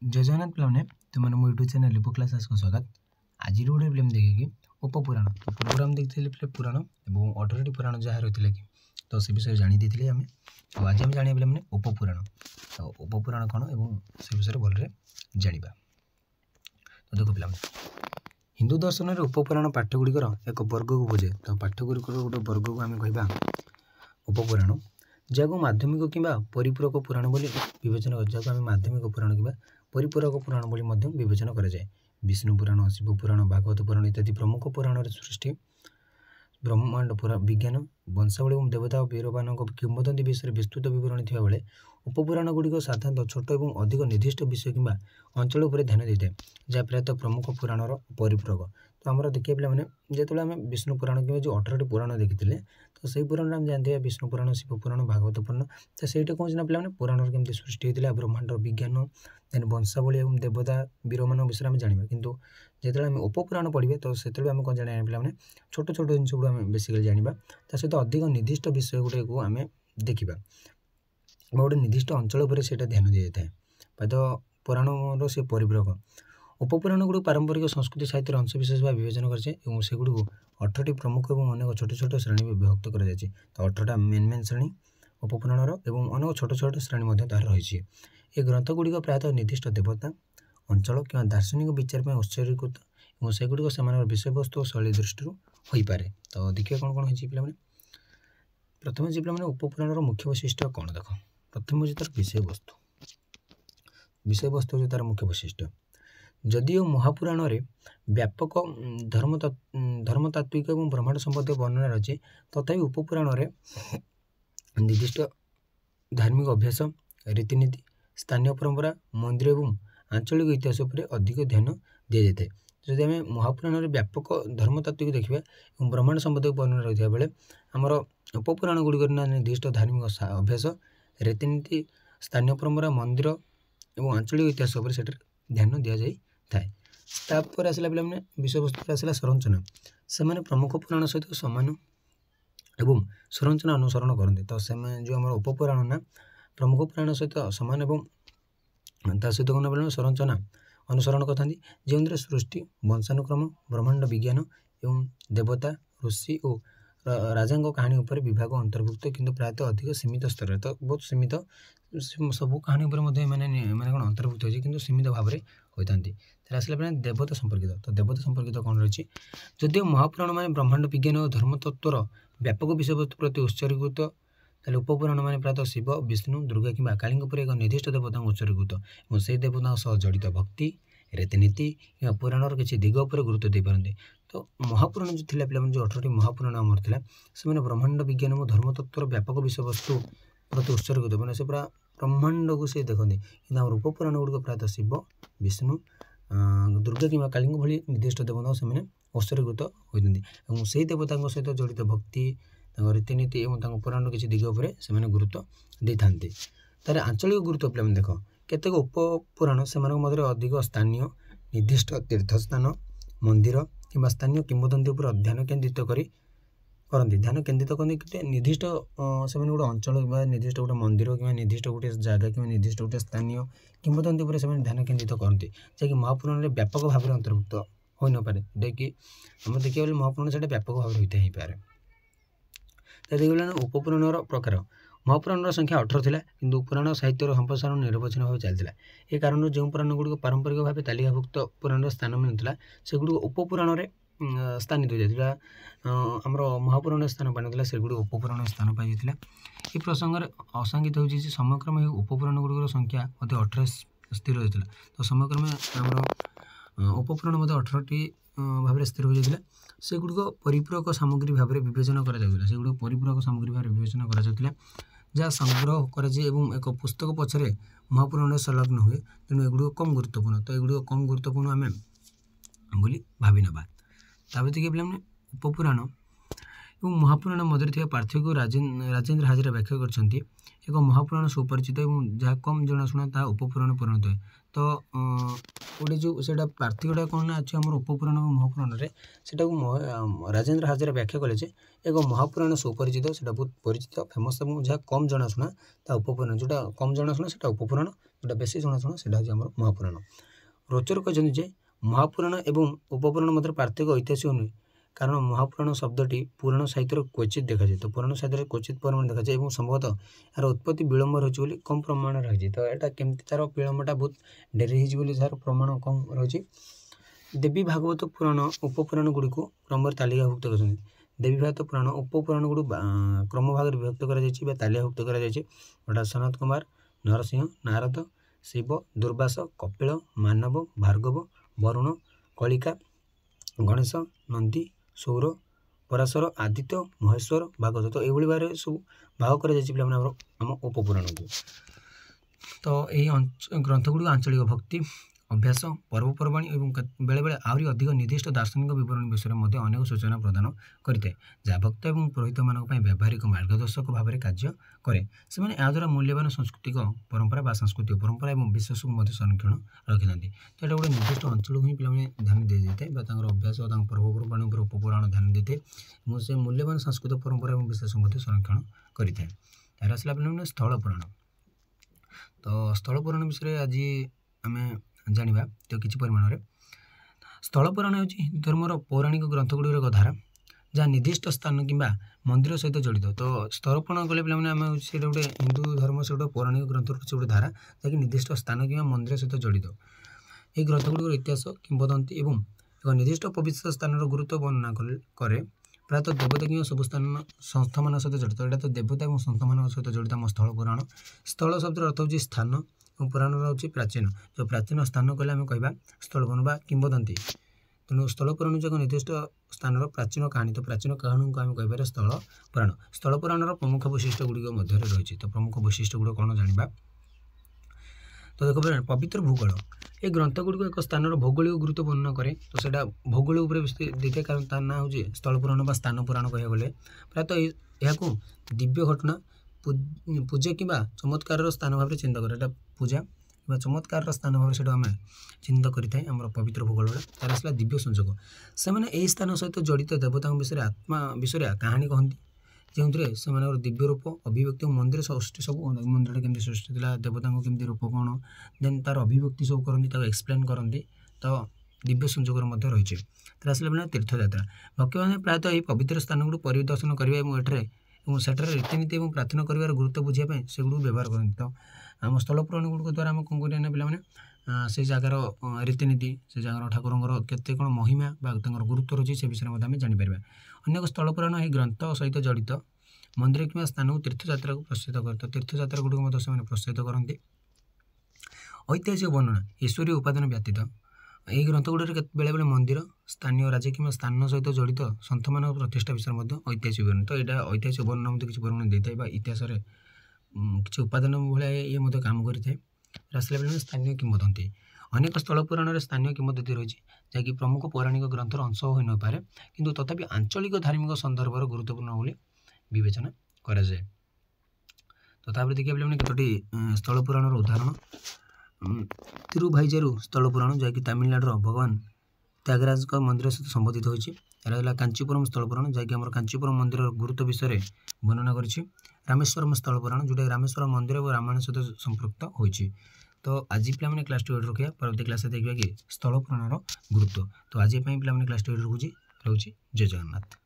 जय जगन्नाथ पे तुम मो यूट्यूब चैनल लिपो क्लासेस को स्वागत। आज गोटे फिल्म देखिए उपपुराण तो पूर्व आम देखते पुराण और 18टी पुराण जहाँ रही कि तो से विषय जानी देते आम तो आज आम जाना पे उपपुराण तो उपपुराण कौन और से विषय भलरे जाना। तो देख पे हिंदू दर्शन में उपपुराण पाठगुड़िकर एक वर्ग को बुझे तो पाठगुड़िकर गोटे वर्ग को आम कह उपपुराण जहाँ माध्यमिक कि परिपूरक पुराण बोली विवेचना कर माध्यमिक पुराण कि परिपूरक पुराण बोली विवेचना कराए। विष्णु पुराण शिव पुराण भागवत पुराण इत्यादि प्रमुख पुराण सृष्टि ब्रह्मांड विज्ञान वंशावली और देवता और वीरमान किंवदंती विषय विस्तृत विवरण थिबा बेले उपपुराण गुड़िक साधारणतः छोट और अधिक निर्दिष्ट विषय कि अंचल उपर ध्यान देते जहाँ प्रायतः प्रमुख पुराणर परिपूरक। तो आमर देखिए पे जो आम विष्णु पुराण कि जो 18टी पुराण देखी तो सही पुराण आम जानते हैं विष्णु पुराण शिव पुराण भागवत पुराण तो सहीटा कौन ना पे पुराण केमती सृष्टि होता ब्रह्मांड विज्ञान देन वंशावली और देवता वीरमान विषय आम जाना कितु जो आम उपपुराण पढ़े तो से आम कौन जाना पे छोट छोट जिन गुड़ा आम बेसिकली जाना सहित अधिक निर्दिष्ट विषय गुड़े को आम देखा गोटे निर्दिष्ट अंचल पर से ध्यान दी जाए प्रायतः पुराण से परिपूरक। उपपुराण गुड़ पारंपरिक संस्कृति साहित्य अंश विशेष भाव विवेचन कर सेगुड़ 18टी प्रमुख और अनेक छोट छोट श्रेणी विभक्त कर तो 18टा मेन श्रेणी उपपुराणर और अनेक छोट छोट श्रेणी तार रही। ये ग्रंथ गुड़िक प्रायतः निर्दिष्ट देवता अंचल कि दार्शनिक विचार में उत्सर्गीकृत और सेगुड़िक से विषय वस्तु और शैली दृष्टि हो पारे। तो देखिए कौन कौन हो पे प्रथम जी पे उपपुराणर मुख्य वैशिष्ट्य कौन देख प्रथम हूँ तार विषय वस्तु हूँ तार मुख्य वैशिष्ट्य। जदिओ महापुराण रे व्यापक धर्मतात्विक और ब्रह्मांड संबंधी वर्णना रही तथापि उपपुराण रे निर्दिष्ट धार्मिक अभ्यास रीतिनीति स्थानीय परंपरा मंदिर और आंचलिक इतिहास पर अधिक ध्यान दि जाए। जदि आम महापुराण रे व्यापक धर्मतात्विक देखा और ब्रह्मांड संबंधी वर्णना रही बेले आमर उपपुराण गुड़िक निर्दिष्ट धार्मिक अभ्यास रीतिनीति स्थानीय परंपरा मंदिर और आंचलिक इतिहास पर से ध्यान दि जाए थाए। तापर आसला पे विषय वस्तु आसला संरचना से प्रमुख पुराण सहित समान एवं संरचना अनुसरण करते तो से जो आम उपपुराण ना प्रमुख पुराण सहित समान एवं सहित कौन बोल संरचना अनुसरण करते जो सृष्टि वंशानुक्रम ब्रह्मांड विज्ञान एवं देवता ऋषि और राजा कहानी उपर विभाग अंतर्भुक्त किंतु प्रायतः अधिक सीमित स्तर तो बहुत सीमित सब कहानी मैंने कौन अंतर्भुक्त होती किंतु सीमित भाव में होता आसला पे देवता संपर्कित तो देवता संपर्कित कौन रही जदिव महापुराण में ब्रह्मांड विज्ञान और धर्मतत्वर व्यापक विषय वस्तु प्रति उत्सर्गीकृत उपपुराण में प्रायतः शिव विष्णु दुर्गा कि काली एक निर्दिष्ट देवता उत्सर्गीकृत और से देवता सह जड़ित भक्ति रीतिनीति कि पुराणर किसी दिग उपर गुरुत्व दे पारती। तो महापुराण जो थिला पे जो 18टी महापुराण आमर थिला से ब्रह्मांड विज्ञान और धर्मतत्वर व्यापक विषय वस्तु प्रति उत्सर्गित मैंने से पूरा ब्रह्मांड को से देखते कि उपपुराण गुड़िक प्रायतः शिव विष्णु दुर्गा कि काली भली निर्दिष्ट देवता से उत्सर्गित होती और से देवता सहित जड़ित भक्ति रीतिनीति और पुराण किसी दिग उपर से गुरुत्व दे था। तार आंचलिक गुरुत्व पे देख केतेक उपपुराण से अधिक स्थानीय निर्दिष्ट तीर्थस्थान मंदिर कि स्थानीय किंवदंती उपर ध्यान केन्द्रित करती ध्यान केन्द्रित करते निर्दिष्ट से गोटे अंचल निर्दिष्ट गोटे मंदिर कि निर्दिष्ट गोटे जगह कि निर्दिष्ट गोटे स्थानीय किंवदंती उपर से ध्यान केन्द्रित करती जैसे महापुराण में व्यापक भाव में अंतर्भुक्त हो न पारे देखिए आम देखिए महापुराण से व्यापक भाव होता ही पारे। देखिए उपपुराणर प्रकार महापुराण संख्या 18 थिला किंतु पुराण साहित्यर संप्रसारण निरवच्छिन्न भाव चलता ये कारण जो पुराण गुड़िक पारंपरिक भाव तालिकाभुक्त पुराण स्थान मिलता से गुड़ उपपुराण में स्थानित हो जाता आमर महापुराण स्थान पाई से गुड़ उपपुराण स्थान पाई ये प्रसंग असांगित हो समयक्रमे उपपुराण गुड़िक संख्या 18 स्थिर होता तो समयक्रमे आमर उपपुराण 18टी भाव स्थिर हो जाता से गुड़िक परिपूरक सामग्री भाव में विवेचना कर परिपूरक सामग्री भाव विवेचना कर जहाँ संग्रह कर एक पुस्तक पछरे महापुराण संलग्न हुए तेणु एगुड़ कम गुरुत्वपूर्ण तो एगुड़ कम गुरुत्वपूर्ण आम बोली भावी ना तापर देखिए पे उपपुराण और महापुराण मध्य पार्थक्य राजेन्द्र हाजरा व्याख्या कर एक महापुराण सुपरिचित और जहाँ कम जनाशुना ता उपपुराण परिणत हुए तो गोटे जो सेटा पार्थक्यटा कौन अच्छे आम उपपुराण और महापुराण से राजेन्द्र हाजरा व्याख्या कले एक महापुराण सुपरिचित से बहुत परिचित फेमस और जहाँ कम जनाशुना ता उपपुराण जोटा कम जनाशुना से उपपुराण जोटा बेसी जनाशुना सेटा हूँ आम महापुराण। रोचर कहते जे महापुराण एवं उपपुराण मध्य पार्थक्य ऐतिहासिक नुहे, कारण महापुराण शब्दटी पुराण साहित्य क्वचित देखा जाए, तो पुराण साहित्य क्वचित परिमाण देखा जाए और संभवतः यार उत्पत्ति विलंब रही कम प्रमाण रही, तो यहाँ केमती तार विलंबटा बहुत डेरी होर प्रमाण कम रही। देवी भागवत पुराण उपपुराण गुड़ी को क्रम तालिकाभुक्त कर देवी भागवत पुराण उपपुराण गुड़ी क्रम भाग विभक्त कर तालिकाभुक्त कर सनत कुमार, नरसिंह, नारद, शिव, दुर्वास, कपिल, मानव, भार्गव, वरुण, कलिका, गणेश, नंदी, सौर, पराशर, आदित्य, महेश्वर, भागवत, तो यही भाव सब भाग कर उपपुराण को। तो यही ग्रंथ गुड़ी आंचलिक भक्ति अभ्यास पर्वपर्वाणी और बेले बेले आहरी अधिक निर्दिष्ट दार्शनिक विवरण विषय में अनेक सूचना प्रदान करें, जहाँ भक्त और पुरोहित मानक व्यावहारिक मार्गदर्शक भाव में कार्य करे। से द्वारा मूल्यवान सांस्कृतिक परंपरा बा सांस्कृतिक परंपरा और विश्वास को संरक्षण रखी था। तो यहाँ गोटे निर्दिष्ट अंचल ही पे ध्यान दी जाए अभ्यास और पर्वपर्वाणी उपपुराण ध्यान देते से मूल्यवान सांस्कृतिक परंपरा और विश्वास को संरक्षण करें। तार आसला पे स्थलपुराण। तो स्थलपुराण विषय आज आम जाना तो किसी परिमाण में स्थलपुराण हूँ हिंदू धर्मर पौराणिक ग्रंथ गुड़िक धारा जहाँ निर्दिष्ट स्थान कि मंदिर सहित जड़ित। तो स्थलपुराण गले पे आम से गोटे हिंदू धर्म से गोटे पौराणिक ग्रंथ से गोटे धारा जहाँकि निर्दिष्ट स्थान कि मंदिर सहित जड़ित। यह ग्रंथ गुड़िक इतिहास किंवदंती और एक निर्दिष्ट पवित्र स्थान गुरुत्व वर्णना करे। प्रायतः देवता कि सब स्थान संस्था मान सहित जड़ित। यहाँ तो देवता और संस्था मान सहित जड़ित आम स्थलपुराण। स्थल शब्द अर्थ हूँ स्थान और पुराण हूँ प्राचीन। जो प्राचीन स्थान कहले आम कह स्थलपुराण बा किंवदंती। तेणु स्थलपुराण एक निर्दिष्ट स्थान प्राचीन कहानी। तो प्राचीन कहानी को आम कह स्थलपुराण। स्थलपुराण प्रमुख वैशिष्ट्य गुड़िक मध्य रही। तो प्रमुख वैशिष्ट्य गुड़ कौन जाना तो देख पवित्र भूगोल। ये ग्रंथ गुड़िक एक स्थान भौगोलिक गुरुत्व वर्णना करे। तो सेटा भौगोलिक देखे कारण तार ना हूँ स्थलपुराण बा स्थान पुराण कह गले प्रायतः यहाँ दिव्य घटना पूजा कि चमत्कार स्थान भाव चिंता करे। पूजा कि चमत्कार स्थान भाव से आम चिंता करें आम पवित्र भूगोल। तार आसला दिव्य संयोग से मैंने स्थान सहित जड़ित देवता विषय आत्मा विषय कहानी कहती जो से दिव्य रूप अभिव्यक्ति मंदिर सृष्टि सब मंदिर केमती सृष्टि था देवता केमती रूप कौन देन तार अभिव्यक्ति सब करती एक्सप्लेन करती। तो दिव्य संयोग रही। तार आसला तीर्थयात्रा भक्त मैंने प्रायतः यह पवित्र स्थान गुड़ परिदर्शन करने और सेठार रीतिनीति और प्रार्थना कर गुरुत्व बुझापी से गुड़ व्यवहार करते। तो आम स्थलपुराण गुड़ द्वारा आम कौन करना पे से जगार रीतिनीति से जगार ठाकुर केते कौन महिमा गुरुत्व रही से विषय में जापर। अनेक स्थलपुराण यह ग्रंथ सहित जड़ित मंदिर कि स्थान को तीर्थयात्रा को प्रोत्साहित करते। तीर्थयात्रा गुड़िक से प्रोत्साहित करते। ऐतिहासिक वर्णना ईश्वरीय उपादान व्यतीत यही ग्रंथ गुड़े बेले बेले मंदिर स्थानीय राज्य कि स्थान सहित जड़ित सन्थ मान प्रतिष्ठा विषय में ऐतिहासिक वर्णन। तो यहाँ ऐतिहासिक वर्णना मत किसी परिमाण देता है इतिहास किसी उपादान भाया ये काम करें। आसला बेले स्थानीय किंवदंती अनेक स्थलपुराण स्थानीय किंवदंती रही जहाँकि प्रमुख पौराणिक ग्रंथर अंश हो न पारे किंतु तथापि आंचलिक धार्मिक संदर्भर गुरुत्वपूर्ण बोली विवेचना करा जाए। तो तापर देखिए पे कतोटी स्थलपुराण उदाहरण तिरुभाईजारू स्थलपुराण जहाँकि तमिलनाडुर भगवान त्यागराज मंदिर सहित संबंधित होती। कांचीपुरम स्थलपुराण जहाँकि आम कांचीपुरम मंदिर गुरुत्व विषय वर्णना करी। रामेश्वरम स्थलपुराण जोटा रामेश्वर मंदिर और रामायण सहित संपृक्त होती। तो आज पे क्लास 2 रखा परवर्ती क्लास देखा कि स्थलपुराण गुरुत्व। तो आज पे क्लास 2 रखुच्छी। जय जगन्नाथ।